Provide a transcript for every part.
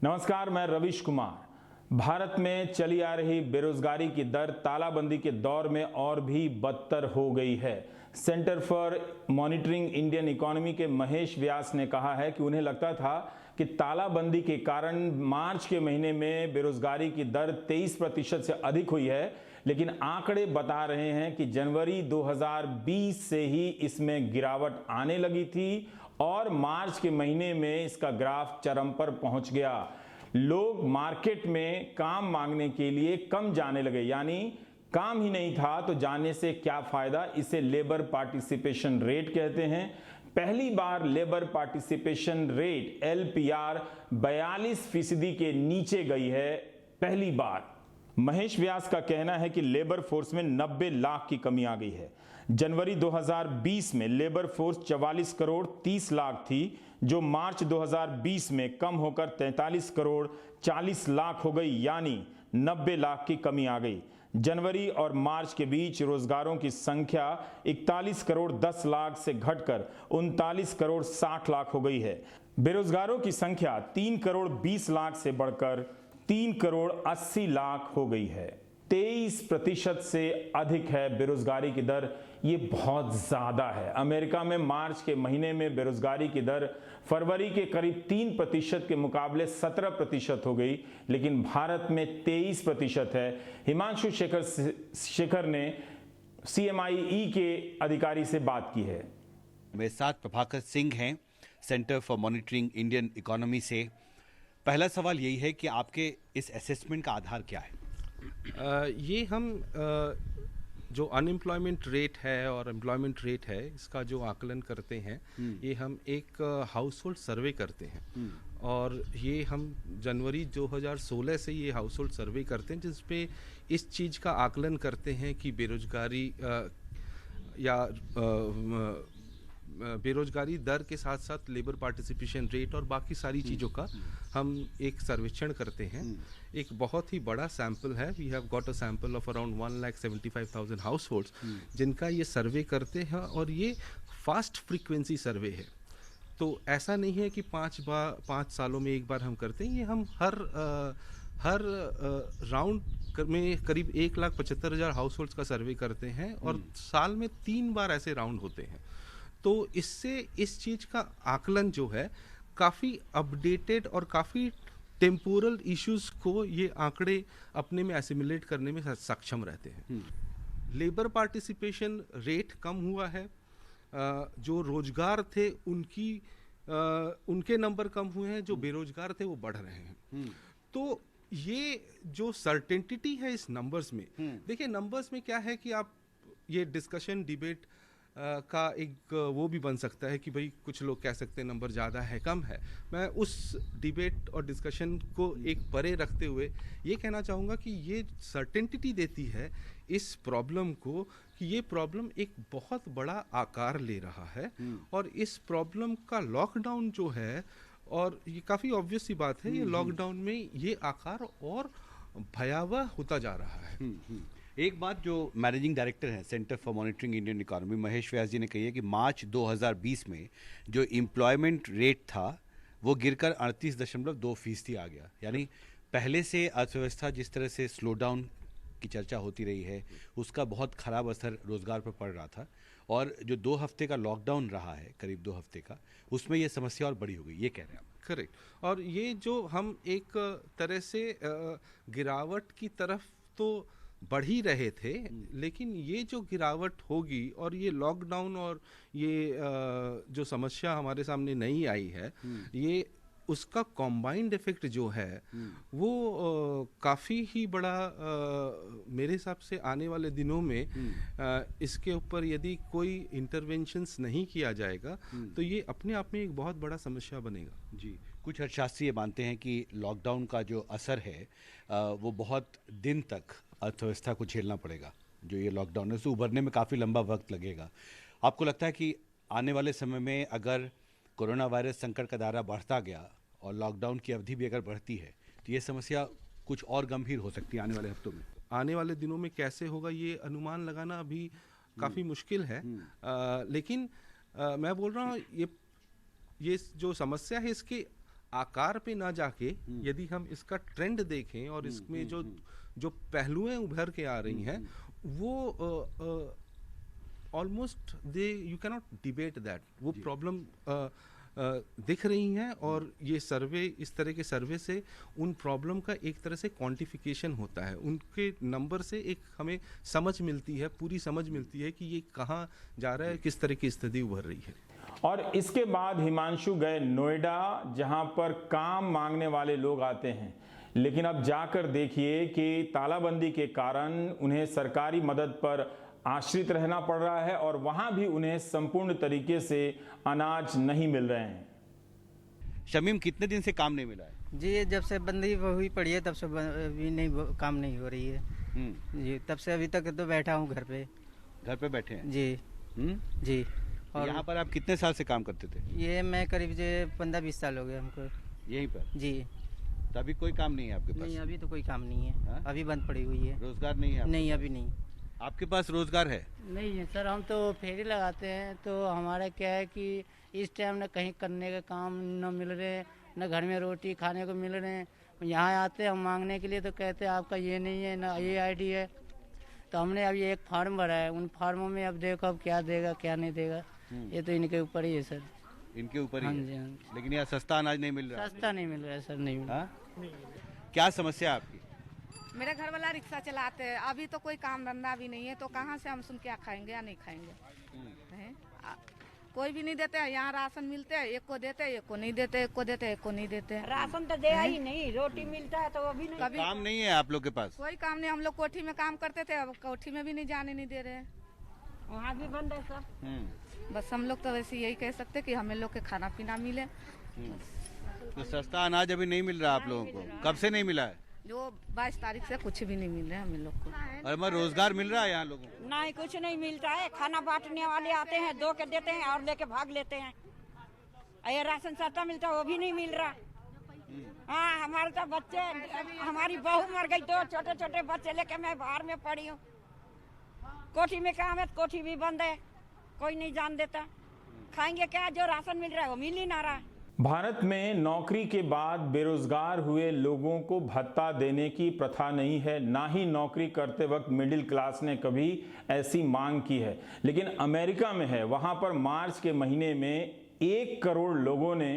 नमस्कार, मैं रविश कुमार। भारत में चली आ रही बेरोजगारी की दर तालाबंदी के दौर में और भी बदतर हो गई है। Centre for monitoring Indian economy के महेश व्यास ने कहा है कि उन्हें लगता था कि तालाबंदी के कारण मार्च के महीने में बेरोजगारी की दर 23% से अधिक हुई है, लेकिन आंकड़े बता रहे हैं कि जनवरी 2020 से ही इसमें गिरावट आने लगी थी और मार्च के महीने में इसका ग्राफ चरम पर पहुंच गया। लोग मार्केट में काम मांगने के लिए कम जाने लगे, यानी काम ही नहीं था तो जाने से क्या फायदा। इसे लेबर पार्टिसिपेशन रेट कहते हैं। पहली बार लेबर पार्टिसिपेशन रेट LPR 42% के नीचे गई है, पहली बार। महेश व्यास का कहना है कि लेबर फोर्स में 90 लाख की कमी आ गई है। जनवरी 2020 में लेबर फोर्स 44 करोड़ 30 लाख थी, जो मार्च 2020 में कम होकर 43 करोड़ 40 लाख हो गई, यानी 90 लाख की कमी आ गई। जनवरी और मार्च के बीच रोजगारों की संख्या 41 करोड़ 10 लाख से घटकर 39 करोड़ 60 लाख हो गई है। बेरोजगारों की संख्या 3 करोड़ 20 लाख से बढ़कर 3 करोड़ 80 लाख हो गई है। 23% से अधिक है बेरोजगारी की दर। ये बहुत ज्यादा है। अमेरिका में मार्च के महीने में बेरोजगारी की दर फरवरी के करीब 3% के मुकाबले 17% हो गई, लेकिन भारत में 23% है। हिमांशु शेखर ने CMIE के अधिकारी से बात की है। मेरे साथ प्रभाकर सिंह हैं, centre for monitoring Indian economy से। पहला सवाल यही है कि आपके इस असेसमेंट का आधार क्या है? ये हम जो अनएम्प्लॉयमेंट रेट है और एम्प्लॉयमेंट रेट है, इसका जो आकलन करते हैं, ये हम एक हाउस होल्ड सर्वे करते हैं। और ये हम जनवरी 2016 से ये हाउस होल्ड सर्वे करते हैं, जिसपे इस चीज़ का आकलन करते हैं कि बेरोजगारी या बेरोजगारी दर के साथ साथ लेबर पार्टिसिपेशन रेट और बाकी सारी चीज़ों का हम एक सर्वेक्षण करते हैं। एक बहुत ही बड़ा सैंपल है। We have got a sample of around 1,75,000 households जिनका ये सर्वे करते हैं, और ये फास्ट फ्रीक्वेंसी सर्वे है। तो ऐसा नहीं है कि 5 सालों में एक बार हम करते हैं। ये हम हर राउंड में करीब 1,75,000 हाउस होल्ड्स का सर्वे करते हैं, और साल में 3 बार ऐसे राउंड होते हैं। तो इससे इस चीज़ का आकलन जो है काफ़ी अपडेटेड और काफ़ी टेम्पोरल इश्यूज को ये आंकड़े अपने में एसिमुलेट करने में सक्षम रहते हैं। लेबर पार्टिसिपेशन रेट कम हुआ है। जो रोजगार थे उनके नंबर कम हुए हैं, जो बेरोजगार थे वो बढ़ रहे हैं। तो ये जो सर्टेनिटी है इस नंबर्स में, देखिए नंबर्स में क्या है कि आप ये डिस्कशन डिबेट का एक वो भी बन सकता है कि भाई कुछ लोग कह सकते हैं नंबर ज़्यादा है कम है। मैं उस डिबेट और डिस्कशन को एक परे रखते हुए ये कहना चाहूँगा कि ये सर्टेनिटी देती है इस प्रॉब्लम को कि ये प्रॉब्लम एक बहुत बड़ा आकार ले रहा है, और इस प्रॉब्लम का लॉकडाउन जो है, और ये काफ़ी ऑब्वियस सी बात है, ये लॉकडाउन में ये आकार और भयावह होता जा रहा है। एक बात जो मैनेजिंग डायरेक्टर हैं centre for monitoring Indian economy Mahesh Vyas ji ने कही है कि मार्च 2020 में जो एम्प्लॉयमेंट रेट था वो गिरकर 38.2% आ गया। यानी पहले से अर्थव्यवस्था जिस तरह से स्लो डाउन की चर्चा होती रही है, उसका बहुत ख़राब असर रोज़गार पर पड़ रहा था, और जो 2 हफ्ते का लॉकडाउन रहा है, करीब 2 हफ्ते का, उसमें ये समस्या और बड़ी हो गई, ये कह रहे हैं आप? करेक्ट। और ये जो हम एक तरह से गिरावट की तरफ तो बढ़ ही रहे थे, लेकिन ये जो गिरावट होगी और ये लॉकडाउन और ये जो समस्या हमारे सामने नई आई है, ये उसका कॉम्बाइंड इफेक्ट जो है वो काफ़ी ही बड़ा मेरे हिसाब से आने वाले दिनों में इसके ऊपर यदि कोई इंटरवेंशंस नहीं किया जाएगा तो ये अपने आप में एक बहुत बड़ा समस्या बनेगा। जी, कुछ अर्थशास्त्री ये मानते हैं कि लॉकडाउन का जो असर है वो बहुत दिन तक अर्थव्यवस्था को झेलना पड़ेगा। जो ये लॉकडाउन है उससे उभरने में काफ़ी लंबा वक्त लगेगा। आपको लगता है कि आने वाले समय में अगर कोरोना वायरस संकट का दायरा बढ़ता गया और लॉकडाउन की अवधि भी अगर बढ़ती है तो ये समस्या कुछ और गंभीर हो सकती है आने वाले हफ्तों में? आने वाले दिनों में कैसे होगा ये अनुमान लगाना अभी काफ़ी मुश्किल है। लेकिन मैं बोल रहा हूँ ये जो समस्या है इसके आकार पे ना जाके यदि हम इसका ट्रेंड देखें और इसमें जो जो पहलुएं उभर के आ रही हैं वो almost they you can not debate that, वो प्रॉब्लम दिख रही हैं। और ये सर्वे, इस तरह के सर्वे से उन प्रॉब्लम का एक तरह से क्वांटिफिकेशन होता है, उनके नंबर से एक हमें समझ मिलती है, पूरी समझ मिलती है कि ये कहाँ जा रहा है, किस तरह की स्थिति उभर रही है। और इसके बाद हिमांशु गए नोएडा, जहां पर काम मांगने वाले लोग आते हैं, लेकिन अब जाकर देखिए कि तालाबंदी के कारण उन्हें सरकारी मदद पर आश्रित रहना पड़ रहा है और वहां भी उन्हें संपूर्ण तरीके से अनाज नहीं मिल रहे हैं। शमीम, कितने दिन से काम नहीं मिला है? जी, जब से बंदी हुई पड़ी है तब से अभी नहीं, काम नहीं हो रही है जी। तब से अभी तक तो बैठा हूँ घर पे। घर पे बैठे हैं जी। जी। और यहाँ पर आप कितने साल से काम करते थे? ये मैं करीब 15-20 साल हो गए हमको यहीं पर जी। तो अभी कोई काम नहीं है आपके पास? नहीं, अभी तो कोई काम नहीं है। हाँ? अभी बंद पड़ी हुई है। रोजगार नहीं है आपके नहीं, पास? अभी नहीं। आपके पास रोजगार है? नहीं है सर, हम तो फेरी लगाते हैं, तो हमारा क्या है कि इस टाइम न कहीं करने का काम न मिल रहे, न घर में रोटी खाने को मिल रहे हैं। यहाँ आते हैं हम मांगने के लिए तो कहते हैं आपका ये नहीं है, ना ये आईडी है। तो हमने अभी एक फार्म भरा है, उन फार्मों में अब देखो अब क्या देगा क्या नहीं देगा, ये तो इनके ऊपर ही है सर। इनके ऊपर ही हाँ है। जी, हाँ जी। लेकिन यहाँ सस्ता अनाज नहीं मिल रहा? सस्ता नहीं मिल रहा है सर, नहीं मिल रहा। हाँ? क्या समस्या है आपकी? मेरे घर वाला रिक्शा चलाते हैं, अभी तो कोई काम धंधा भी नहीं है, तो कहाँ से हम सुन क्या खाएंगे या नहीं खाएंगे हैं? कोई भी नहीं देते हैं। यहाँ राशन मिलते हैं, एक को देते हैं, एक को नहीं देते, एक को देते हैं, एक को नहीं देते हैं। राशन तो दे ही नहीं, रोटी मिलता है तो वो भी नहीं। कभी काम नहीं है आप लोग के पास? कोई काम नहीं। हम लोग कोठी में काम करते थे, अब कोठी में भी नहीं जाने नहीं दे रहे हैं। वहाँ भी बंद है सब। बस हम लोग तो वैसे यही कह सकते कि हमें लोग के खाना पीना मिले। तो सस्ता अनाज अभी नहीं मिल रहा आप लोगों को? कब से नहीं मिला है? जो 22 तारीख से कुछ भी नहीं मिल रहा है हमें लोग को। और मैं रोजगार मिल रहा है यहाँ लोगों को? नहीं, कुछ नहीं मिलता है। खाना बांटने वाले आते हैं, दो के देते हैं और लेके भाग लेते हैं। ये राशन सस्ता मिलता है वो भी नहीं मिल रहा। हाँ, हमारे तो बच्चे, हमारी बहू मर गई, दो छोटे छोटे बच्चे लेके मैं बाहर में पड़ी हूँ। कोठी में काम है, कोठी भी बंद है, कोई नहीं जान देता। खाएंगे क्या? जो राशन मिल रहा है वो मिल ही ना रहा। भारत में नौकरी के बाद बेरोजगार हुए लोगों को भत्ता देने की प्रथा नहीं है, ना ही नौकरी करते वक्त मिडिल क्लास ने कभी ऐसी मांग की है। लेकिन अमेरिका में है, वहां पर मार्च के महीने में 1 करोड़ लोगों ने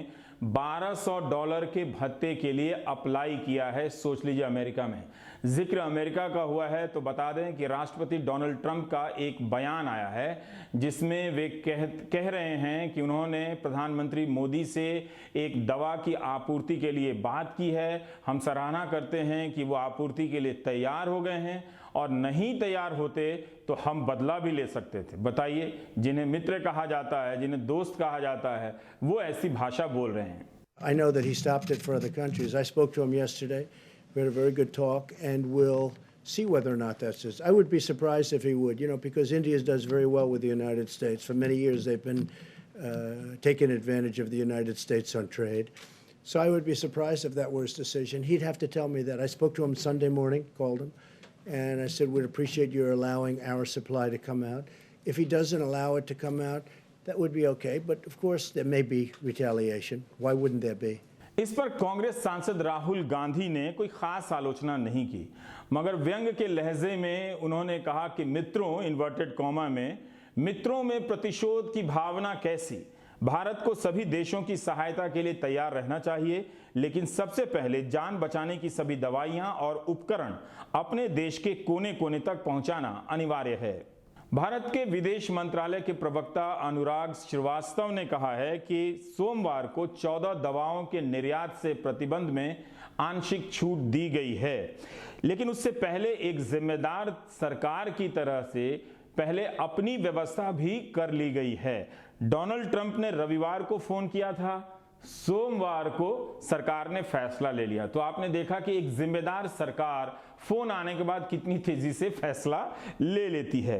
$1200 के भत्ते के लिए अप्लाई किया है। सोच लीजिए, अमेरिका में। जिक्र अमेरिका का हुआ है तो बता दें कि राष्ट्रपति डोनाल्ड ट्रंप का एक बयान आया है, जिसमें वे कह रहे हैं कि उन्होंने प्रधानमंत्री मोदी से एक दवा की आपूर्ति के लिए बात की है। हम सराहना करते हैं कि वो आपूर्ति के लिए तैयार हो गए हैं, और नहीं तैयार होते तो हम बदला भी ले सकते थे। बताइए, जिन्हें मित्र कहा जाता है, जिन्हें दोस्त कहा जाता है, वो ऐसी भाषा बोल रहे हैं। I know that he stopped it for other countries. I spoke to him yesterday. We had a very good talk, and we'll see whether or not that's it. I would be surprised if he would, because India does very well with the United States. For many years, they've been taking advantage of the United States on trade. So I would be surprised if that were his decision. He'd have to tell me that. I spoke to him Sunday morning, called him, and I said, we'd appreciate your allowing our supply to come out. If he doesn't allow it to come out, that would be okay. But of course, there may be retaliation. Why wouldn't there be? इस पर कांग्रेस सांसद राहुल गांधी ने कोई खास आलोचना नहीं की, मगर व्यंग के लहजे में उन्होंने कहा कि मित्रों, इन्वर्टेड कॉमा में, मित्रों में प्रतिशोध की भावना कैसी? भारत को सभी देशों की सहायता के लिए तैयार रहना चाहिए, लेकिन सबसे पहले जान बचाने की सभी दवाइयां और उपकरण अपने देश के कोने कोने तक पहुंचाना अनिवार्य है। भारत के विदेश मंत्रालय के प्रवक्ता अनुराग श्रीवास्तव ने कहा है कि सोमवार को 14 दवाओं के निर्यात से प्रतिबंध में आंशिक छूट दी गई है, लेकिन उससे पहले एक जिम्मेदार सरकार की तरह से पहले अपनी व्यवस्था भी कर ली गई है। डोनाल्ड ट्रंप ने रविवार को फोन किया था, सोमवार को सरकार ने फैसला ले लिया। तो आपने देखा कि एक जिम्मेदार सरकार फोन आने के बाद कितनी तेजी से फैसला ले लेती है।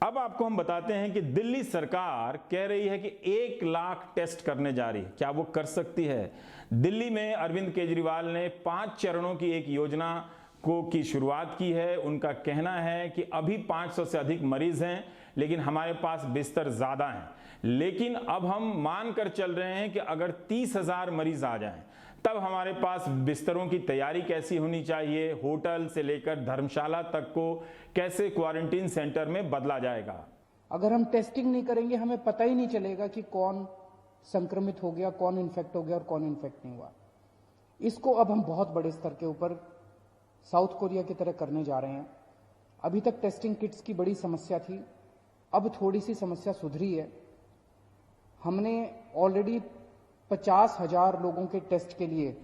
अब आपको हम बताते हैं कि दिल्ली सरकार कह रही है कि 1 लाख टेस्ट करने जा रही है। क्या वो कर सकती है? दिल्ली में अरविंद केजरीवाल ने 5 चरणों की एक योजना की शुरुआत की है। उनका कहना है कि अभी 500 से अधिक मरीज हैं, लेकिन हमारे पास बिस्तर ज्यादा हैं। लेकिन अब हम मान कर चल रहे हैं कि अगर 30,000 मरीज आ जाएं तब हमारे पास बिस्तरों की तैयारी कैसी होनी चाहिए, होटल से लेकर धर्मशाला तक को कैसे क्वारंटीन सेंटर में बदला जाएगा। अगर हम टेस्टिंग नहीं करेंगे हमें पता ही नहीं चलेगा कि कौन संक्रमित हो गया, कौन इन्फेक्ट हो गया और कौन इन्फेक्ट नहीं हुआ। इसको अब हम बहुत बड़े स्तर के ऊपर साउथ कोरिया की तरह करने जा रहे हैं। अभी तक टेस्टिंग किट्स की बड़ी समस्या थी, अब थोड़ी सी समस्या सुधरी है। हमने ऑलरेडी 50,000 लोगों के टेस्ट के लिए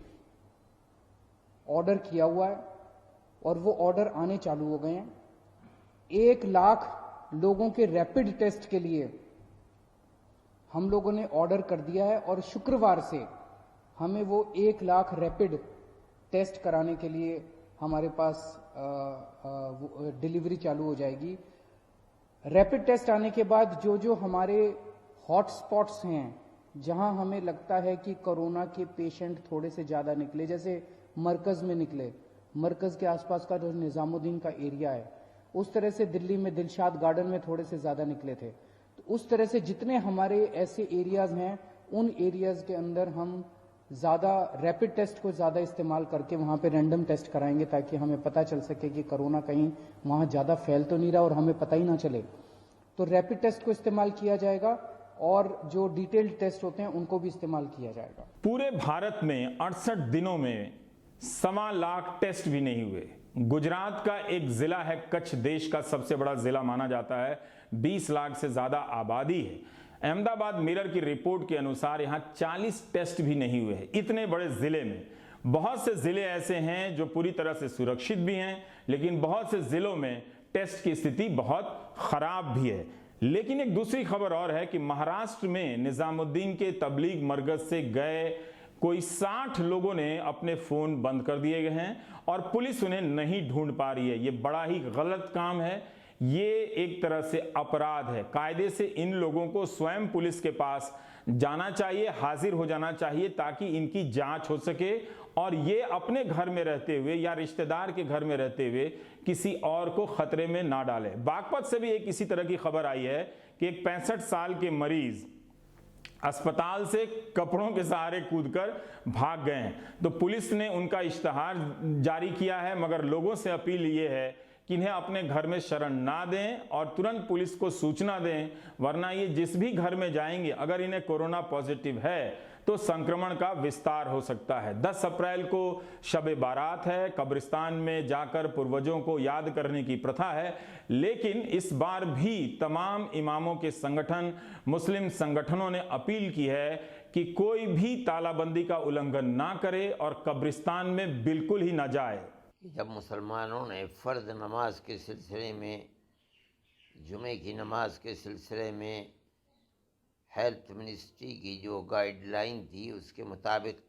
ऑर्डर किया हुआ है और वो ऑर्डर आने चालू हो गए हैं। 1 लाख लोगों के रैपिड टेस्ट के लिए हम लोगों ने ऑर्डर कर दिया है और शुक्रवार से हमें वो 1 लाख रैपिड टेस्ट कराने के लिए हमारे पास डिलीवरी चालू हो जाएगी। रैपिड टेस्ट आने के बाद जो जो हमारे हॉटस्पॉट्स हैं, जहां हमें लगता है कि कोरोना के पेशेंट थोड़े से ज्यादा निकले, जैसे मरकज में निकले, मरकज के आसपास का जो निजामुद्दीन का एरिया है, उस तरह से दिल्ली में दिलशाद गार्डन में थोड़े से ज्यादा निकले थे। तो उस तरह से जितने हमारे ऐसे एरियाज हैं, उन एरियाज के अंदर हम ज्यादा रैपिड टेस्ट को ज्यादा इस्तेमाल करके वहां पे रैंडम टेस्ट कराएंगे, ताकि हमें पता चल सके कि कोरोना कहीं वहां ज्यादा फैल तो नहीं रहा और हमें पता ही ना चले। तो रैपिड टेस्ट को इस्तेमाल किया जाएगा और जो डिटेल्ड टेस्ट होते हैं उनको भी इस्तेमाल किया जाएगा। पूरे भारत में 68 दिनों में 1.25 लाख टेस्ट भी नहीं हुए। गुजरात का एक जिला है कच्छ, देश का सबसे बड़ा जिला माना जाता है, 20 लाख से ज्यादा आबादी है। अहमदाबाद मिरर की रिपोर्ट के अनुसार यहां 40 टेस्ट भी नहीं हुए हैं। इतने बड़े जिले में बहुत से जिले ऐसे हैं जो पूरी तरह से सुरक्षित भी हैं, लेकिन बहुत से जिलों में टेस्ट की स्थिति बहुत खराब भी है। लेकिन एक दूसरी खबर और है कि महाराष्ट्र में निजामुद्दीन के तबलीग मरकज से गए कोई 60 लोगों ने अपने फोन बंद कर दिए गए हैं और पुलिस उन्हें नहीं ढूंढ पा रही है। ये बड़ा ही गलत काम है, ये एक तरह से अपराध है। कायदे से इन लोगों को स्वयं पुलिस के पास जाना चाहिए, हाजिर हो जाना चाहिए, ताकि इनकी जांच हो सके और ये अपने घर में रहते हुए या रिश्तेदार के घर में रहते हुए किसी और को खतरे में ना डाले। बागपत से भी एक इसी तरह की खबर आई है कि एक 65 साल के मरीज अस्पताल से कपड़ों के सहारे कूदकर भाग गए हैं। तो पुलिस ने उनका इश्तहार जारी किया है, मगर लोगों से अपील ये है कि इन्हें अपने घर में शरण ना दें और तुरंत पुलिस को सूचना दें, वरना ये जिस भी घर में जाएंगे अगर इन्हें कोरोना पॉजिटिव है तो संक्रमण का विस्तार हो सकता है। 10 अप्रैल को शब बारात है, कब्रिस्तान में जाकर पूर्वजों को याद करने की प्रथा है, लेकिन इस बार भी तमाम इमामों के संगठन, मुस्लिम संगठनों ने अपील की है कि कोई भी तालाबंदी का उल्लंघन ना करे और कब्रिस्तान में बिल्कुल ही ना जाए। जब मुसलमानों ने फ़र्द नमाज के सिलसिले में, जुमे की नमाज के सिलसिले में हेल्थ मिनिस्ट्री की जो गाइडलाइन थी उसके मुताबिक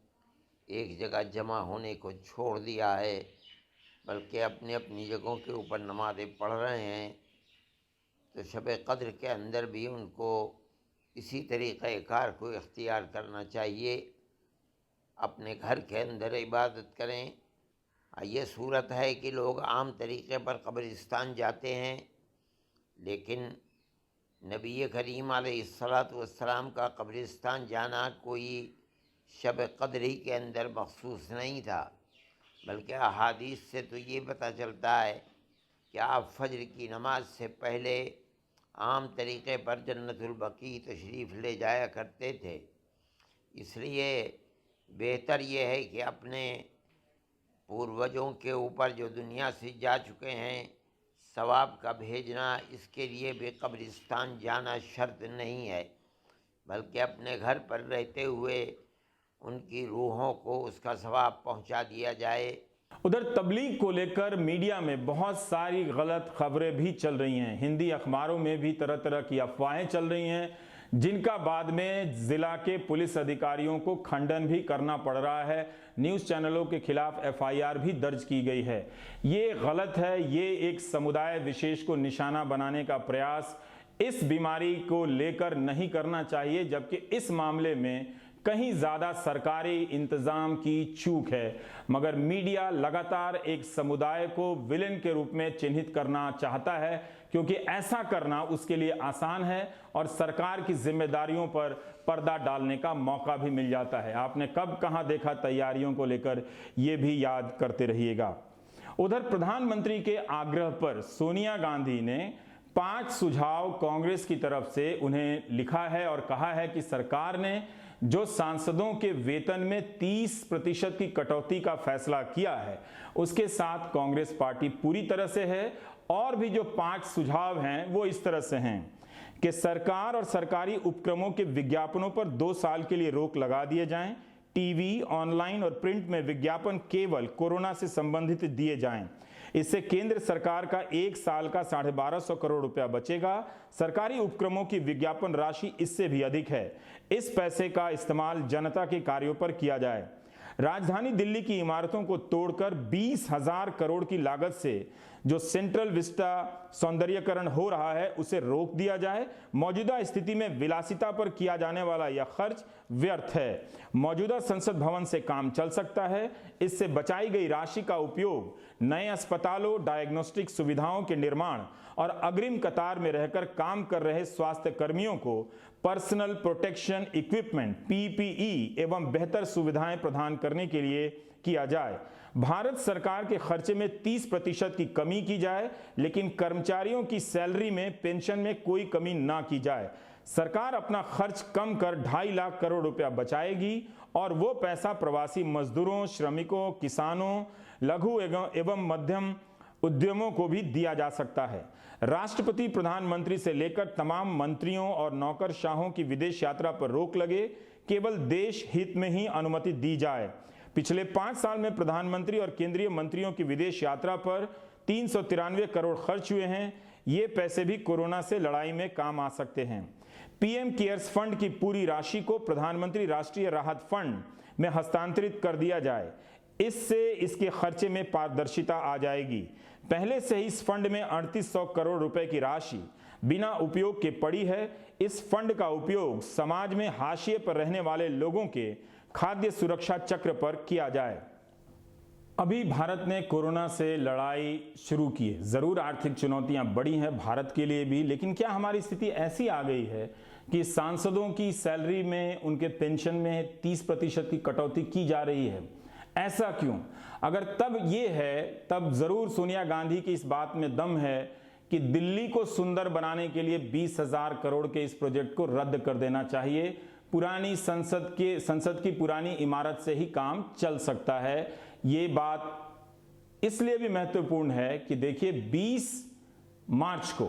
एक जगह जमा होने को छोड़ दिया है, बल्कि अपनी अपनी जगहों के ऊपर नमाज़ें पढ़ रहे हैं, तो शब क़द्र के अंदर भी उनको इसी तरीक़ाकार को इख्तियार करना चाहिए। अपने घर के अंदर इबादत करें। ये सूरत है कि लोग आम तरीक़े पर कब्रिस्तान जाते हैं, लेकिन नबी करीम अलैहिस्सलातु वस्सलाम का कब्रिस्तान जाना कोई शब क़द्र के अंदर मखसूस नहीं था, बल्कि अहादीस से तो ये पता चलता है कि आप फज्र की नमाज से पहले आम तरीक़े पर जन्नतुल बकी तशरीफ़ ले जाया करते थे। इसलिए बेहतर ये है कि अपने पूर्वजों के ऊपर जो दुनिया से जा चुके हैं सवाब का भेजना, इसके लिए भी कब्रिस्तान जाना शर्त नहीं है, बल्कि अपने घर पर रहते हुए उनकी रूहों को उसका सवाब पहुंचा दिया जाए। उधर तबलीग को लेकर मीडिया में बहुत सारी गलत खबरें भी चल रही हैं। हिंदी अखबारों में भी तरह तरह की अफवाहें चल रही हैं, जिनका बाद में जिला के पुलिस अधिकारियों को खंडन भी करना पड़ रहा है। न्यूज़ चैनलों के खिलाफ FIR भी दर्ज की गई है। ये गलत है, ये एक समुदाय विशेष को निशाना बनाने का प्रयास इस बीमारी को लेकर नहीं करना चाहिए, जबकि इस मामले में कहीं ज्यादा सरकारी इंतजाम की चूक है, मगर मीडिया लगातार एक समुदाय को विलेन के रूप में चिन्हित करना चाहता है, क्योंकि ऐसा करना उसके लिए आसान है और सरकार की जिम्मेदारियों पर पर्दा डालने का मौका भी मिल जाता है। आपने कब कहां देखा तैयारियों को लेकर, यह भी याद करते रहिएगा। उधर प्रधानमंत्री के आग्रह पर सोनिया गांधी ने 5 सुझाव कांग्रेस की तरफ से उन्हें लिखा है और कहा है कि सरकार ने जो सांसदों के वेतन में 30% की कटौती का फैसला किया है, उसके साथ कांग्रेस पार्टी पूरी तरह से है। और भी जो 5 सुझाव हैं वो इस तरह से हैं कि सरकार और सरकारी उपक्रमों के विज्ञापनों पर 2 साल के लिए रोक लगा दिए जाएं, टीवी, ऑनलाइन और प्रिंट में विज्ञापन केवल कोरोना से संबंधित दिए जाएं। इससे केंद्र सरकार का 1 साल का 1250 करोड़ रुपया बचेगा। सरकारी उपक्रमों की विज्ञापन राशि इससे भी अधिक है। इस पैसे का इस्तेमाल जनता के कार्यों पर किया जाए। राजधानी दिल्ली की इमारतों को तोड़कर 20,000 करोड़ की लागत से जो सेंट्रल विस्टा सौंदर्यकरण हो रहा है उसे रोक दिया जाए। मौजूदा स्थिति में विलासिता पर किया जाने वाला यह खर्च व्यर्थ है। मौजूदा संसद भवन से काम चल सकता है। इससे बचाई गई राशि का उपयोग नए अस्पतालों, डायग्नोस्टिक सुविधाओं के निर्माण और अग्रिम कतार में रहकर काम कर रहे स्वास्थ्य कर्मियों को पर्सनल प्रोटेक्शन इक्विपमेंट PPE एवं बेहतर सुविधाएं प्रदान करने के लिए किया जाए। भारत सरकार के खर्चे में 30% की कमी की जाए, लेकिन कर्मचारियों की सैलरी में, पेंशन में कोई कमी ना की जाए। सरकार अपना खर्च कम कर 2.5 लाख करोड़ रुपया बचाएगी और वो पैसा प्रवासी मजदूरों, श्रमिकों, किसानों, लघु एवं मध्यम उद्यमों को भी दिया जा सकता है। राष्ट्रपति, प्रधानमंत्री से लेकर तमाम मंत्रियों और नौकरशाहों की विदेश यात्रा पर रोक लगे। केवल देश हित में ही अनुमति दी जाए। पिछले 5 साल में प्रधानमंत्री और केंद्रीय मंत्रियों की विदेश यात्रा पर 393 करोड़ खर्च हुए हैं। ये पैसे भी कोरोना से लड़ाई में काम आ सकते हैं। पीएम केयर्स फंड की पूरी राशि को प्रधानमंत्री राष्ट्रीय राहत फंड में हस्तांतरित कर दिया जाए। इससे इसके खर्चे में पारदर्शिता आ जाएगी। पहले से ही इस फंड में 3800 करोड़ रुपए की राशि बिना उपयोग के पड़ी है। इस फंड का उपयोग समाज में हाशिए पर रहने वाले लोगों के खाद्य सुरक्षा चक्र पर किया जाए। अभी भारत ने कोरोना से लड़ाई शुरू की है। जरूर आर्थिक चुनौतियां बड़ी हैं भारत के लिए भी, लेकिन क्या हमारी स्थिति ऐसी आ गई है कि सांसदों की सैलरी में, उनके पेंशन में 30% की कटौती की जा रही है? ऐसा क्यों? अगर तब ये है, तब जरूर सोनिया गांधी की इस बात में दम है कि दिल्ली को सुंदर बनाने के लिए 20,000 करोड़ के इस प्रोजेक्ट को रद्द कर देना चाहिए। पुरानी संसद की पुरानी इमारत से ही काम चल सकता है। ये बात इसलिए भी महत्वपूर्ण है कि देखिए 20 मार्च को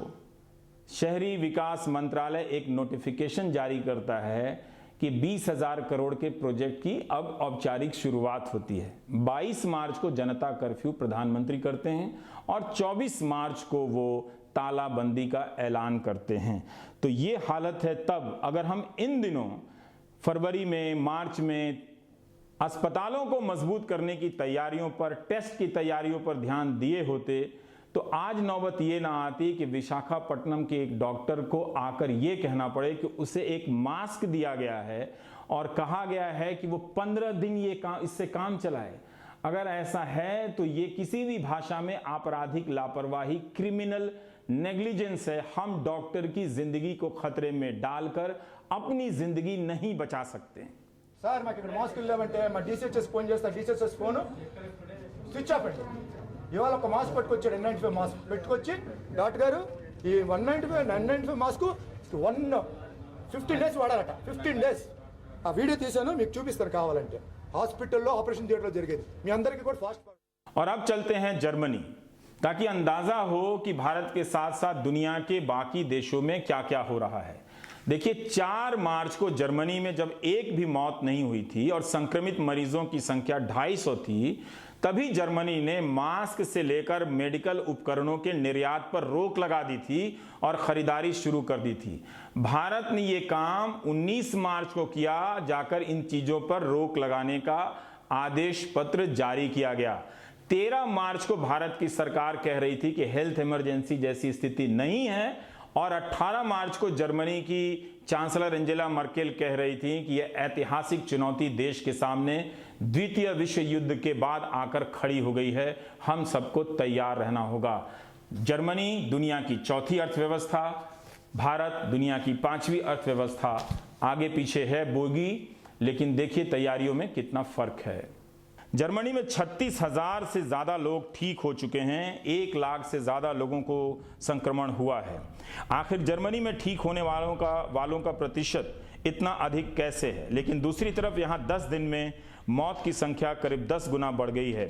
शहरी विकास मंत्रालय एक नोटिफिकेशन जारी करता है कि 20,000 करोड़ के प्रोजेक्ट की अब औपचारिक शुरुआत होती है। 22 मार्च को जनता कर्फ्यू प्रधानमंत्री करते हैं और 24 मार्च को वो तालाबंदी का ऐलान करते हैं। तो ये हालत है। तब अगर हम इन दिनों फरवरी में, मार्च में अस्पतालों को मजबूत करने की तैयारियों पर, टेस्ट की तैयारियों पर ध्यान दिए होते तो आज नौबत ये ना आती कि विशाखापट्टनम के एक डॉक्टर को आकर ये कहना पड़े कि उसे एक मास्क दिया गया है और कहा गया है कि वो 15 दिन इससे काम चलाए। अगर ऐसा है तो ये किसी भी भाषा में आपराधिक लापरवाही, क्रिमिनल नेग्लिजेंस है। हम डॉक्टर की जिंदगी को खतरे में डालकर अपनी जिंदगी नहीं बचा सकते। సార్ మాకు ఇక్కడ మాస్కులు లేవంటే మా DCHS ఫోన్ చేస్తా, DCHS ఫోన్ స్విచ్ ఆఫ్ అండి. ఇవాళ ఒక మాస్క్ పట్టుకొచ్చాడు, N95 మాస్క్ పెట్టుకొచ్చి డాక్టర్ గారు ఈ 195 మాస్క్ 15 డేస్ వాడారట. 15 డేస్ ఆ వీడియో తీశాను, మీకు చూపిస్తాను కావాలంటే. హాస్పిటల్లో ఆపరేషన్ థియేటర్లో జరిగేది. మీ అందరికీ కూడా ఫాస్ట్. और अब चलते हैं जर्मनी, ताकि अंदाजा हो कि भारत के साथ साथ दुनिया के बाकी देशों में क्या क्या हो रहा है। देखिए 4 मार्च को जर्मनी में जब एक भी मौत नहीं हुई थी और संक्रमित मरीजों की संख्या 250 थी, तभी जर्मनी ने मास्क से लेकर मेडिकल उपकरणों के निर्यात पर रोक लगा दी थी और खरीदारी शुरू कर दी थी। भारत ने यह काम 19 मार्च को किया, जाकर इन चीजों पर रोक लगाने का आदेश पत्र जारी किया गया। 13 मार्च को भारत की सरकार कह रही थी कि हेल्थ इमरजेंसी जैसी स्थिति नहीं है और 18 मार्च को जर्मनी की चांसलर एंजेला मर्केल कह रही थी कि यह ऐतिहासिक चुनौती देश के सामने द्वितीय विश्व युद्ध के बाद आकर खड़ी हो गई है, हम सबको तैयार रहना होगा। जर्मनी दुनिया की चौथी अर्थव्यवस्था, भारत दुनिया की 5वीं अर्थव्यवस्था, आगे पीछे है बोगी, लेकिन देखिए तैयारियों में कितना फर्क है। जर्मनी में 36,000 से ज़्यादा लोग ठीक हो चुके हैं, 1 लाख से ज़्यादा लोगों को संक्रमण हुआ है। आखिर जर्मनी में ठीक होने वालों का प्रतिशत इतना अधिक कैसे है? लेकिन दूसरी तरफ यहाँ 10 दिन में मौत की संख्या करीब 10 गुना बढ़ गई है।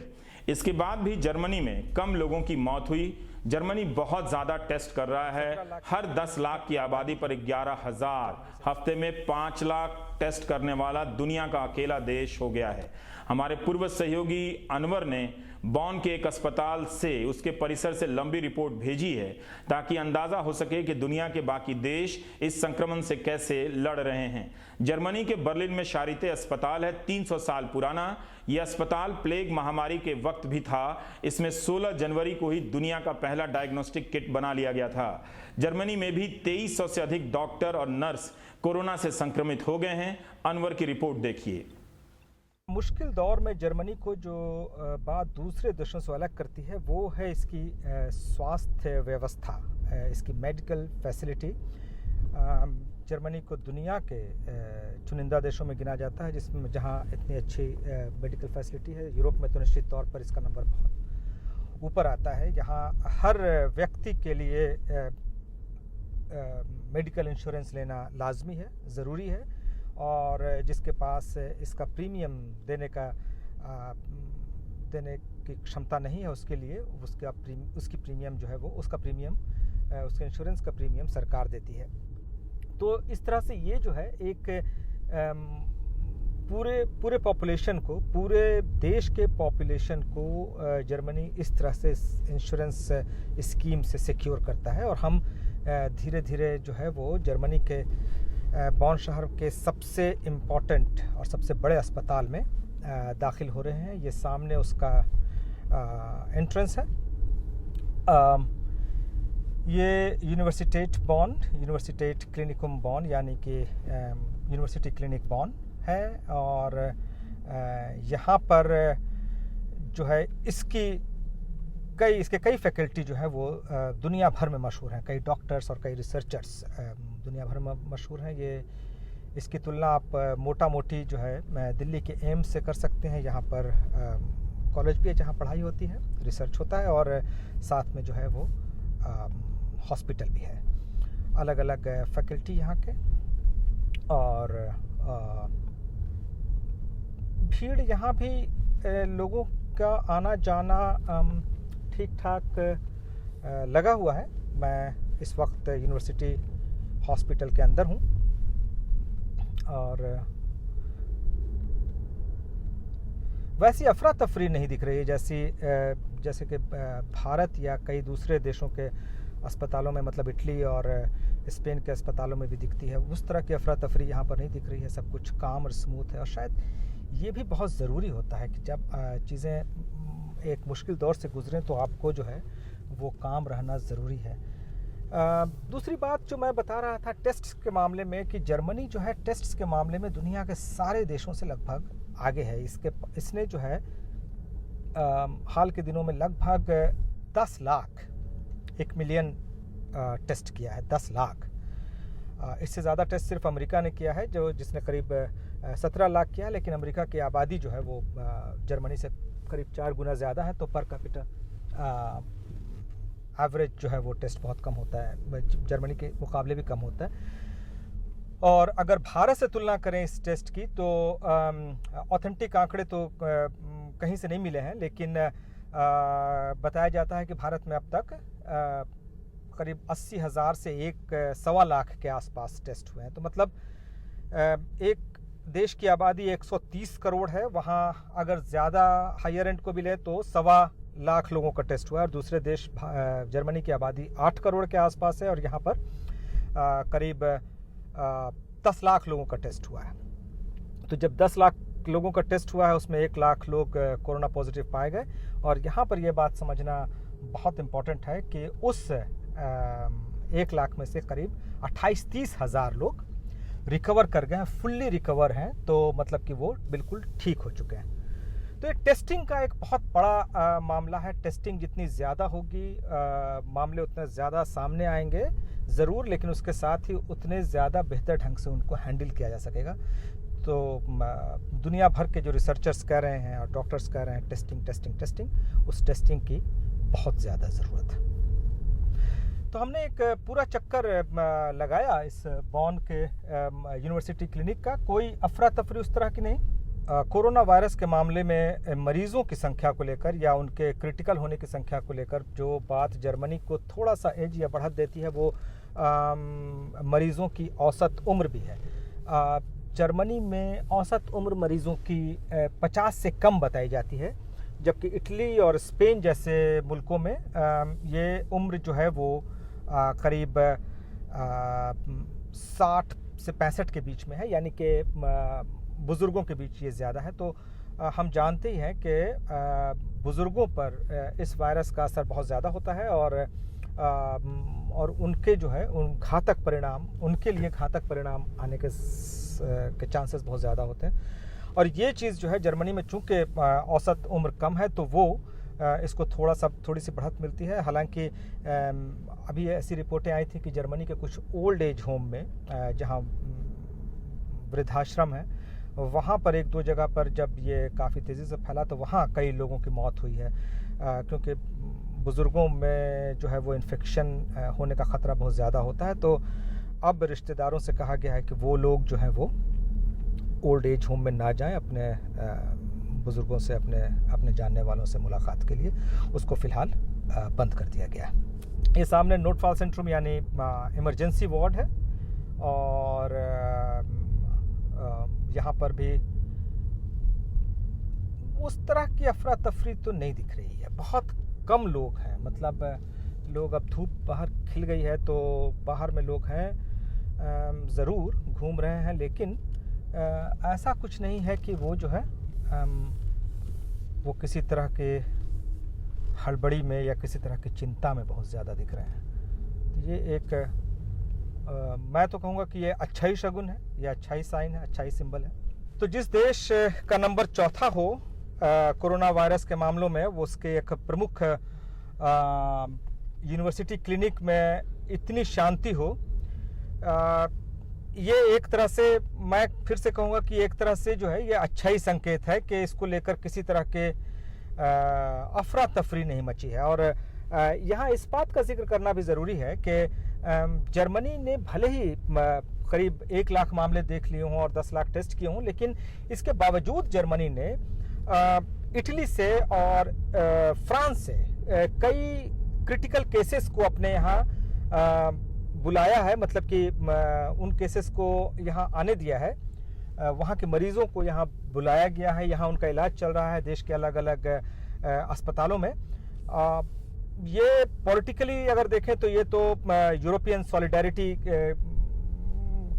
इसके बाद भी जर्मनी में कम लोगों की मौत हुई। जर्मनी बहुत ज़्यादा टेस्ट कर रहा है, हर 10 लाख की आबादी पर 11,000, हफ्ते में 5 लाख टेस्ट करने वाला दुनिया का अकेला देश हो गया है। हमारे पूर्व सहयोगी अनवर ने बॉन के एक अस्पताल से उसके परिसर से लंबी रिपोर्ट भेजी है ताकि अंदाजा हो सके कि दुनिया के बाकी देश इस संक्रमण से कैसे लड़ रहे हैं। जर्मनी के बर्लिन में शारिते अस्पताल है, 300 साल पुराना। यह अस्पताल प्लेग महामारी के वक्त भी था। इसमें 16 जनवरी को ही दुनिया का पहला डायग्नोस्टिक किट बना लिया गया था। जर्मनी में भी 2300 से अधिक डॉक्टर और नर्स कोरोना से संक्रमित हो गए हैं। अनवर की रिपोर्ट देखिए। मुश्किल दौर में जर्मनी को जो बात दूसरे देशों से अलग करती है वो है इसकी स्वास्थ्य व्यवस्था, इसकी मेडिकल फैसिलिटी। जर्मनी को दुनिया के चुनिंदा देशों में गिना जाता है जिसमें जहां इतनी अच्छी मेडिकल फैसिलिटी है। यूरोप में तो निश्चित तौर पर इसका नंबर बहुत ऊपर आता है। यहाँ हर व्यक्ति के लिए मेडिकल इंश्योरेंस लेना लाजमी है, ज़रूरी है, और जिसके पास इसका प्रीमियम देने की क्षमता नहीं है उसके लिए उसकी प्रीमियम जो है वो उसके इंश्योरेंस का प्रीमियम सरकार देती है। तो इस तरह से ये जो है एक पूरे पॉपुलेशन को, पूरे देश के पॉपुलेशन को जर्मनी इस तरह से इंश्योरेंस स्कीम से सिक्योर करता है। और हम धीरे धीरे जो है वो जर्मनी के बॉन शहर के सबसे इम्पोर्टेंट और सबसे बड़े अस्पताल में दाखिल हो रहे हैं। ये सामने उसका एंट्रेंस है। ये यूनिवर्सिटेट क्लिनिकम बॉन यानी कि यूनिवर्सिटी क्लिनिक बॉन है। और यहाँ पर जो है इसके कई फैकल्टी जो है वो दुनिया भर में मशहूर हैं। कई डॉक्टर्स और कई रिसर्चर्स दुनिया भर में मशहूर हैं। इसकी तुलना आप मोटा मोटी जो है दिल्ली के एम्स से कर सकते हैं। यहाँ पर कॉलेज भी है जहाँ पढ़ाई होती है, रिसर्च होता है, और साथ में जो है वो हॉस्पिटल भी है। अलग अलग फैकल्टी यहाँ के, और भीड़ यहाँ भी लोगों का आना जाना ठीक ठाक लगा हुआ है। मैं इस वक्त यूनिवर्सिटी हॉस्पिटल के अंदर हूँ, और वैसी अफरा तफरी नहीं दिख रही है जैसे कि भारत या कई दूसरे देशों के अस्पतालों में, मतलब इटली और स्पेन के अस्पतालों में भी दिखती है। उस तरह की अफरा तफरी यहाँ पर नहीं दिख रही है। सब कुछ काम और स्मूथ है। और शायद ये भी बहुत ज़रूरी होता है कि जब चीज़ें एक मुश्किल दौर से गुजरें तो आपको जो है वो काम रहना ज़रूरी है। दूसरी बात जो मैं बता रहा था टेस्ट्स के मामले में, कि जर्मनी जो है टेस्ट्स के मामले में दुनिया के सारे देशों से लगभग आगे है। इसने जो है हाल के दिनों में लगभग 10 लाख 1 मिलियन टेस्ट किया है। 10 लाख। इससे ज़्यादा टेस्ट सिर्फ अमेरिका ने किया है जिसने करीब 17 लाख किया है। लेकिन अमेरिका की आबादी जो है वो जर्मनी से करीब 4 गुना ज़्यादा है, तो पर कैपिटा एवरेज जो है वो टेस्ट बहुत कम होता है, जर्मनी के मुकाबले भी कम होता है। और अगर भारत से तुलना करें इस टेस्ट की तो ऑथेंटिक आंकड़े तो कहीं से नहीं मिले हैं, लेकिन बताया जाता है कि भारत में अब तक करीब 80,000 से 1.25 लाख के आसपास टेस्ट हुए हैं। तो मतलब एक देश की आबादी 130 करोड़ है, वहाँ अगर ज़्यादा हायर एंड को भी ले तो 1.25 लाख लोगों का टेस्ट हुआ है। और दूसरे देश जर्मनी की आबादी 8 करोड़ के आसपास है, और यहाँ पर करीब 10 लाख लोगों का टेस्ट हुआ है। तो जब 10 लाख लोगों का टेस्ट हुआ है उसमें 1 लाख लोग कोरोना पॉजिटिव पाए गए। और यहाँ पर यह बात समझना बहुत इम्पोर्टेंट है कि उस 1 लाख में से करीब 28-30 हज़ार लोग रिकवर कर गए हैं, फुल्ली रिकवर हैं, तो मतलब कि वो बिल्कुल ठीक हो चुके हैं। तो ये टेस्टिंग का एक बहुत बड़ा मामला है। टेस्टिंग जितनी ज़्यादा होगी, मामले उतने ज़्यादा सामने आएंगे ज़रूर, लेकिन उसके साथ ही उतने ज़्यादा बेहतर ढंग से उनको हैंडल किया जा सकेगा। तो दुनिया भर के जो रिसर्चर्स कह रहे हैं और डॉक्टर्स कह रहे हैं टेस्टिंग टेस्टिंग टेस्टिंग, उस टेस्टिंग की बहुत ज़्यादा ज़रूरत है। तो हमने एक पूरा चक्कर लगाया इस बॉन के यूनिवर्सिटी क्लिनिक का। कोई अफरा तफरी उस तरह की नहीं। कोरोना वायरस के मामले में मरीज़ों की संख्या को लेकर या उनके क्रिटिकल होने की संख्या को लेकर जो बात जर्मनी को थोड़ा सा एज या बढ़त देती है, वो मरीज़ों की औसत उम्र भी है। जर्मनी में औसत उम्र मरीज़ों की 50 से कम बताई जाती है, जबकि इटली और स्पेन जैसे मुल्कों में ये उम्र जो है वो करीब 60 से 65 के बीच में है, यानी कि बुज़ुर्गों के बीच ये ज़्यादा है। तो हम जानते ही हैं कि बुज़ुर्गों पर इस वायरस का असर बहुत ज़्यादा होता है और उनके जो है उन घातक परिणाम, उनके लिए घातक परिणाम आने के चांसेस बहुत ज़्यादा होते हैं। और ये चीज़ जो है जर्मनी में चूँकि औसत उम्र कम है, तो वो इसको थोड़ी सी बढ़त मिलती है। हालांकि अभी ऐसी रिपोर्टें आई थी कि जर्मनी के कुछ ओल्ड एज होम में, जहाँ वृद्धाश्रम है, वहाँ पर एक दो जगह पर जब ये काफ़ी तेज़ी से फैला तो वहाँ कई लोगों की मौत हुई है, क्योंकि बुज़ुर्गों में जो है वो इन्फेक्शन होने का ख़तरा बहुत ज़्यादा होता है। तो अब रिश्तेदारों से कहा गया है कि वो लोग जो हैं वो ओल्ड एज होम में ना जाएं, अपने बुज़ुर्गों से, अपने जानने वालों से मुलाकात के लिए। उसको फ़िलहाल बंद कर दिया गया है। ये सामने नोटफाल सेंट्रम यानी इमरजेंसी वार्ड है, और यहाँ पर भी उस तरह की अफरा तफरी तो नहीं दिख रही है। बहुत कम लोग हैं, मतलब लोग, अब धूप बाहर खिल गई है तो बाहर में लोग हैं, ज़रूर घूम रहे हैं, लेकिन ऐसा कुछ नहीं है कि वो जो है वो किसी तरह के हड़बड़ी में या किसी तरह की चिंता में बहुत ज़्यादा दिख रहे हैं। तो ये एक मैं तो कहूँगा कि ये अच्छा ही शगुन है, ये अच्छा ही साइन है, अच्छा ही सिंबल है। तो जिस देश का नंबर 4 हो कोरोना वायरस के मामलों में, वो उसके एक प्रमुख यूनिवर्सिटी क्लिनिक में इतनी शांति हो, ये एक तरह से, मैं फिर से कहूँगा कि एक तरह से जो है ये अच्छा ही संकेत है कि इसको लेकर किसी तरह के अफरा तफरी नहीं मची है। और यहाँ इस बात का जिक्र करना भी ज़रूरी है कि जर्मनी ने भले ही करीब 1 लाख मामले देख लिए हों और 10 लाख टेस्ट किए हों, लेकिन इसके बावजूद जर्मनी ने इटली से और फ्रांस से कई क्रिटिकल केसेस को अपने यहाँ बुलाया है, मतलब कि उन केसेस को यहाँ आने दिया है, वहाँ के मरीज़ों को यहाँ बुलाया गया है, यहाँ उनका इलाज चल रहा है देश के अलग अलग अस्पतालों में। ये पॉलिटिकली अगर देखें तो ये तो यूरोपियन सॉलिडारिटी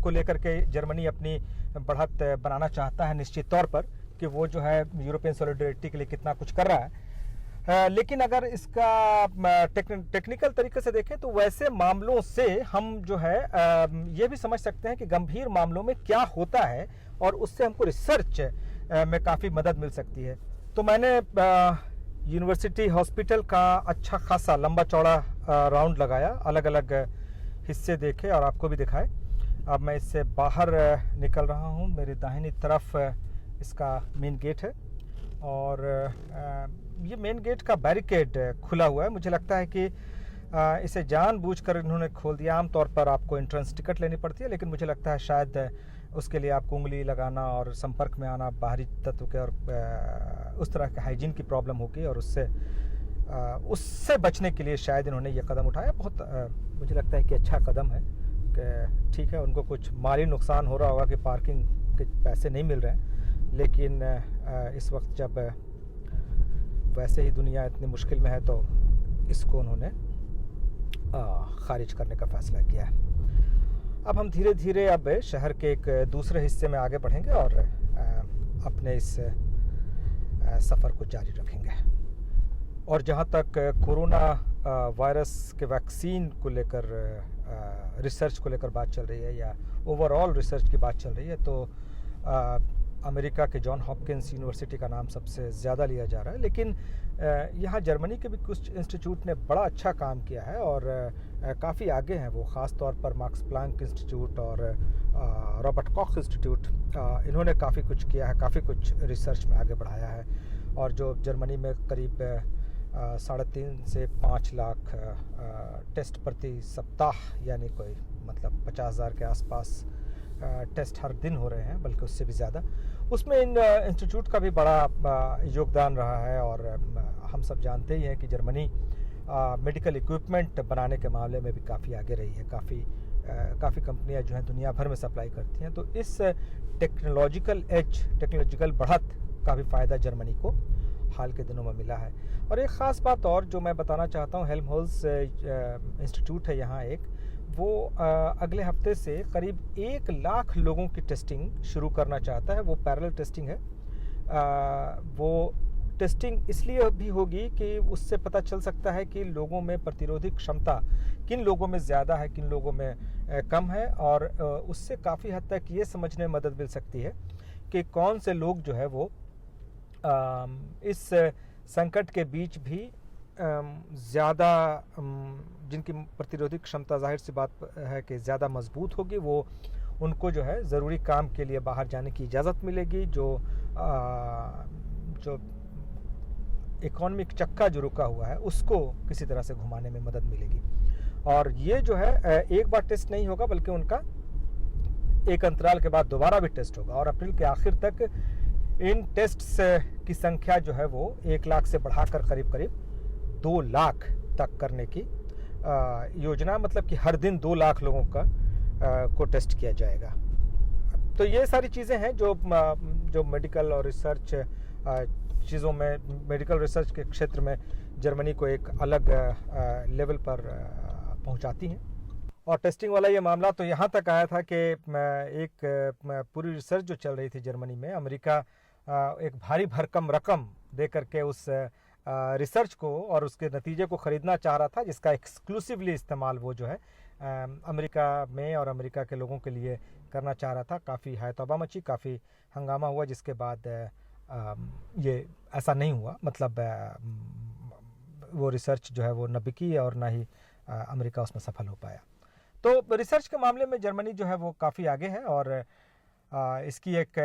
को लेकर के जर्मनी अपनी बढ़त बनाना चाहता है निश्चित तौर पर, कि वो जो है यूरोपियन सॉलिडारिटी के लिए कितना कुछ कर रहा है। लेकिन अगर इसका टेक्निकल तरीके से देखें तो वैसे मामलों से हम जो है ये भी समझ सकते हैं कि गंभीर मामलों में क्या होता है, और उससे हमको रिसर्च में काफ़ी मदद मिल सकती है। तो मैंने यूनिवर्सिटी हॉस्पिटल का अच्छा खासा लंबा चौड़ा राउंड लगाया, अलग अलग हिस्से देखे और आपको भी दिखाए। अब मैं इससे बाहर निकल रहा हूँ। मेरे दाहिनी तरफ इसका मेन गेट है, और ये मेन गेट का बैरिकेड खुला हुआ है। मुझे लगता है कि इसे जानबूझकर इन्होंने खोल दिया। आमतौर पर आपको एंट्रेंस टिकट लेनी पड़ती है, लेकिन मुझे लगता है शायद उसके लिए आपको उंगली लगाना और संपर्क में आना बाहरी तत्व के और उस तरह के हाइजीन की प्रॉब्लम होगी, और उससे बचने के लिए शायद इन्होंने ये कदम उठाया। बहुत मुझे लगता है कि अच्छा कदम है कि ठीक है, उनको कुछ माली नुकसान हो रहा होगा कि पार्किंग के पैसे नहीं मिल रहे हैं, लेकिन इस वक्त जब वैसे ही दुनिया इतनी मुश्किल में है तो इसको उन्होंने खारिज करने का फैसला किया है। अब हम धीरे धीरे अब शहर के एक दूसरे हिस्से में आगे बढ़ेंगे और अपने इस सफ़र को जारी रखेंगे। और जहाँ तक कोरोना वायरस के वैक्सीन को लेकर रिसर्च को लेकर बात चल रही है या ओवरऑल रिसर्च की बात चल रही है, तो अमेरिका के जॉन हॉपकिंस यूनिवर्सिटी का नाम सबसे ज़्यादा लिया जा रहा है। लेकिन यहाँ जर्मनी के भी कुछ इंस्टीट्यूट ने बड़ा अच्छा काम किया है और काफ़ी आगे हैं वो, ख़ास तौर पर मैक्स प्लैंक इंस्टीट्यूट और रॉबर्ट कॉख इंस्टीट्यूट। इन्होंने काफ़ी कुछ किया है, काफ़ी कुछ रिसर्च में आगे बढ़ाया है। और जो जर्मनी में करीब 3.5 से 5 लाख टेस्ट प्रति सप्ताह, यानी कोई मतलब 50,000 के आसपास टेस्ट हर दिन हो रहे हैं, बल्कि उससे भी ज़्यादा, उसमें इन इंस्टीट्यूट का भी बड़ा योगदान रहा है। और हम सब जानते ही हैं कि जर्मनी मेडिकल इक्विपमेंट बनाने के मामले में भी काफ़ी आगे रही है। काफ़ी कंपनियां जो हैं दुनिया भर में सप्लाई करती हैं, तो इस टेक्नोलॉजिकल बढ़त का भी फ़ायदा जर्मनी को हाल के दिनों में मिला है। और एक ख़ास बात और जो मैं बताना चाहता हूँ, हेल्महोल्ट्ज़ इंस्टीट्यूट है यहाँ एक, वो अगले हफ्ते से करीब 1 लाख लोगों की टेस्टिंग शुरू करना चाहता है। वो पैरेलल टेस्टिंग है। वो टेस्टिंग इसलिए भी होगी कि उससे पता चल सकता है कि लोगों में प्रतिरोधी क्षमता किन लोगों में ज़्यादा है, किन लोगों में कम है, और उससे काफ़ी हद तक ये समझने में मदद मिल सकती है कि कौन से लोग जो है वो इस संकट के बीच भी ज़्यादा, जिनकी प्रतिरोधी क्षमता जाहिर सी बात है कि ज़्यादा मजबूत होगी, वो उनको जो है ज़रूरी काम के लिए बाहर जाने की इजाज़त मिलेगी। जो इकोनॉमिक चक्का जो रुका हुआ है उसको किसी तरह से घुमाने में मदद मिलेगी। और ये जो है एक बार टेस्ट नहीं होगा, बल्कि उनका एक अंतराल के बाद दोबारा भी टेस्ट होगा। और अप्रैल के आखिर तक इन टेस्ट्स की संख्या जो है वो 1 लाख से बढ़ाकर करीब 2 लाख तक करने की योजना, मतलब कि हर दिन 2 लाख लोगों को टेस्ट किया जाएगा। तो ये सारी चीज़ें हैं जो मेडिकल और रिसर्च चीज़ों में, मेडिकल रिसर्च के क्षेत्र में जर्मनी को एक अलग लेवल पर पहुंचाती हैं। और टेस्टिंग वाला ये मामला तो यहाँ तक आया था कि एक पूरी रिसर्च जो चल रही थी जर्मनी में, अमेरिका एक भारी भरकम रकम दे करके उस रिसर्च को और उसके नतीजे को ख़रीदना चाह रहा था, जिसका एक्सक्लूसिवली इस्तेमाल वो जो है अमेरिका में और अमेरिका के लोगों के लिए करना चाह रहा था। काफ़ी हायतौबा मची, काफ़ी हंगामा हुआ, जिसके बाद ये ऐसा नहीं हुआ। मतलब वो रिसर्च जो है वो न बिकी और ना ही अमेरिका उसमें सफल हो पाया। तो रिसर्च के मामले में जर्मनी जो है वो काफ़ी आगे है और इसकी एक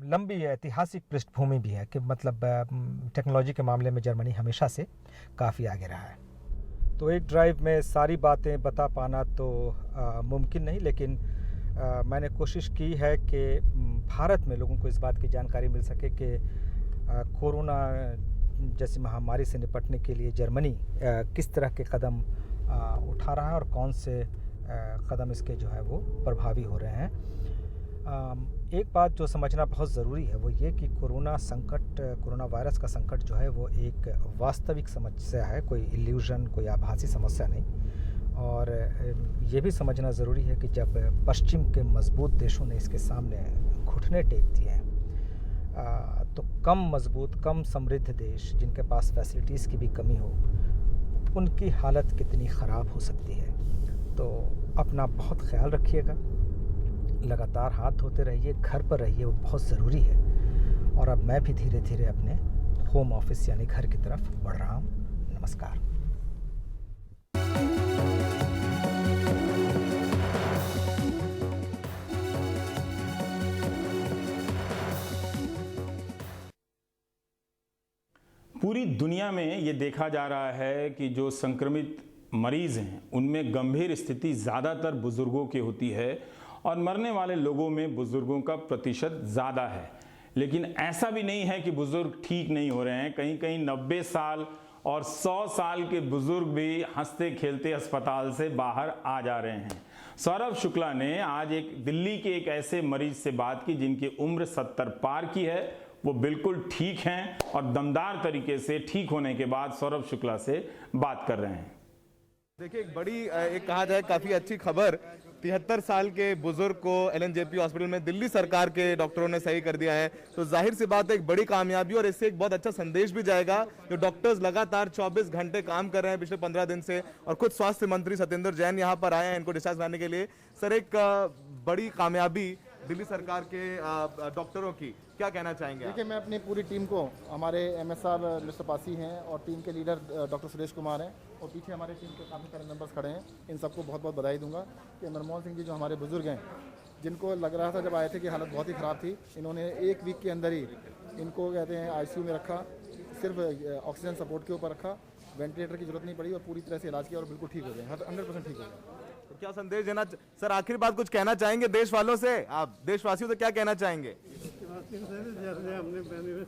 लंबी ऐतिहासिक पृष्ठभूमि भी है कि मतलब टेक्नोलॉजी के मामले में जर्मनी हमेशा से काफ़ी आगे रहा है। तो एक ड्राइव में सारी बातें बता पाना तो मुमकिन नहीं, लेकिन मैंने कोशिश की है कि भारत में लोगों को इस बात की जानकारी मिल सके कि कोरोना जैसी महामारी से निपटने के लिए जर्मनी किस तरह के कदम उठा रहा है और कौन से कदम इसके जो है वो प्रभावी हो रहे हैं। एक बात जो समझना बहुत ज़रूरी है वो ये कि कोरोना वायरस का संकट जो है वो एक वास्तविक समस्या है, कोई इल्यूजन, कोई आभासी समस्या नहीं। और ये भी समझना ज़रूरी है कि जब पश्चिम के मजबूत देशों ने इसके सामने घुटने टेक दिए हैं, तो कम मजबूत, कम समृद्ध देश जिनके पास फैसिलिटीज़ की भी कमी हो, उनकी हालत कितनी ख़राब हो सकती है। तो अपना बहुत ख्याल रखिएगा, लगातार हाथ धोते रहिए, घर पर रहिए, वो बहुत ज़रूरी है। और अब मैं भी धीरे धीरे अपने होम ऑफिस यानी घर की तरफ बढ़ रहा हूँ। नमस्कार। पूरी दुनिया में ये देखा जा रहा है कि जो संक्रमित मरीज़ हैं उनमें गंभीर स्थिति ज़्यादातर बुज़ुर्गों की होती है और मरने वाले लोगों में बुज़ुर्गों का प्रतिशत ज़्यादा है। लेकिन ऐसा भी नहीं है कि बुज़ुर्ग ठीक नहीं हो रहे हैं। कहीं कहीं 90 साल और 100 साल के बुज़ुर्ग भी हंसते खेलते अस्पताल से बाहर आ जा रहे हैं। सौरभ शुक्ला ने आज दिल्ली के एक ऐसे मरीज से बात की जिनकी उम्र 70 पार की है। वो बिल्कुल ठीक हैं और दमदार तरीके से ठीक होने के बाद सौरभ शुक्ला से बात कर रहे हैं। देखिए एक बड़ी एक कहा जाए काफी अच्छी खबर, 73 साल के बुजुर्ग को एलएनजेपी हॉस्पिटल में दिल्ली सरकार के डॉक्टरों ने सही कर दिया है। तो जाहिर सी बात है एक बड़ी कामयाबी और इससे एक बहुत अच्छा संदेश भी जाएगा। जो डॉक्टर्स लगातार 24 घंटे काम कर रहे हैं पिछले 15 दिन से, और खुद स्वास्थ्य मंत्री सत्येंद्र जैन यहाँ पर आए हैं इनको डिस्चार्ज कराने के लिए। सर एक बड़ी कामयाबी दिल्ली सरकार के डॉक्टरों की, क्या कहना चाहेंगे? देखिए मैं अपनी पूरी टीम को, हमारे एमएसआर मिस्टर पासी हैं और टीम के लीडर डॉक्टर सुरेश कुमार हैं और पीछे हमारे टीम के काफ़ी सारे मेंबर्स खड़े हैं, इन सबको बहुत बहुत बधाई दूंगा कि मनमोहन सिंह जी जो हमारे बुजुर्ग हैं, जिनको लग रहा था जब आए थे कि हालत बहुत ही ख़राब थी, इन्होंने 1 वीक के अंदर ही इनको कहते हैं आईसीयू में रखा, सिर्फ ऑक्सीजन सपोर्ट के ऊपर रखा, वेंटिलेटर की जरूरत नहीं पड़ी और पूरी तरह से इलाज किया और बिल्कुल ठीक हो गए, 100% ठीक हो गए। तो क्या संदेश देना सर, आखिरी बात कुछ कहना चाहेंगे देश वालों से? आप देशवासियों से क्या कहना चाहेंगे? जैसे हमने बेनिफिट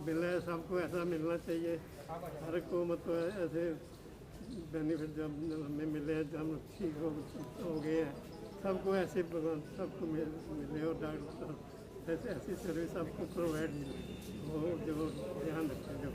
मिला है सबको ऐसा मिलना चाहिए, हर को मतलब ऐसे बेनिफिट जब हमें मिले हैं, जब ठीक हो गए हैं, सबको ऐसे सबको मिले और डॉक्टर ऐसी सर्विस सबको प्रोवाइड हो जो ध्यान रखें जो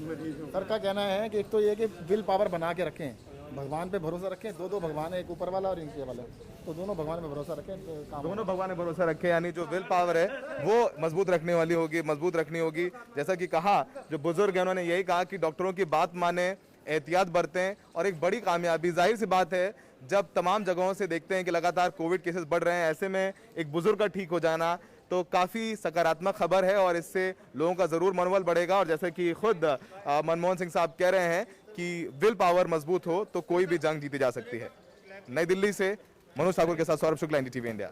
मरीजों। सर का कहना है कि एक तो ये कि विल पावर बना के रखें, भगवान पे भरोसा रखें, दो भगवान है, एक ऊपर वाला और इनके वाला, तो दोनों भगवान पे भरोसा रखें, तो दोनों भगवान पे भरोसा रखें, यानी जो विल पावर है वो मजबूत रखने वाली होगी, मजबूत रखनी होगी। जैसा कि कहा जो बुजुर्ग हैं उन्होंने यही कहा कि डॉक्टरों की बात माने, एहतियात बरतें, और एक बड़ी कामयाबी जाहिर सी बात है जब तमाम जगहों से देखते हैं कि लगातार कोविड केसेस बढ़ रहे हैं, ऐसे में एक बुजुर्ग का ठीक हो जाना तो काफ़ी सकारात्मक खबर है और इससे लोगों का ज़रूर मनोबल बढ़ेगा। और जैसे कि खुद मनमोहन सिंह साहब कह रहे हैं कि विल पावर मजबूत हो तो कोई भी जंग जीती जा सकती है। नई दिल्ली से मनोज ठाकुर के साथ सौरभ शुक्ला, NDTV इंडिया।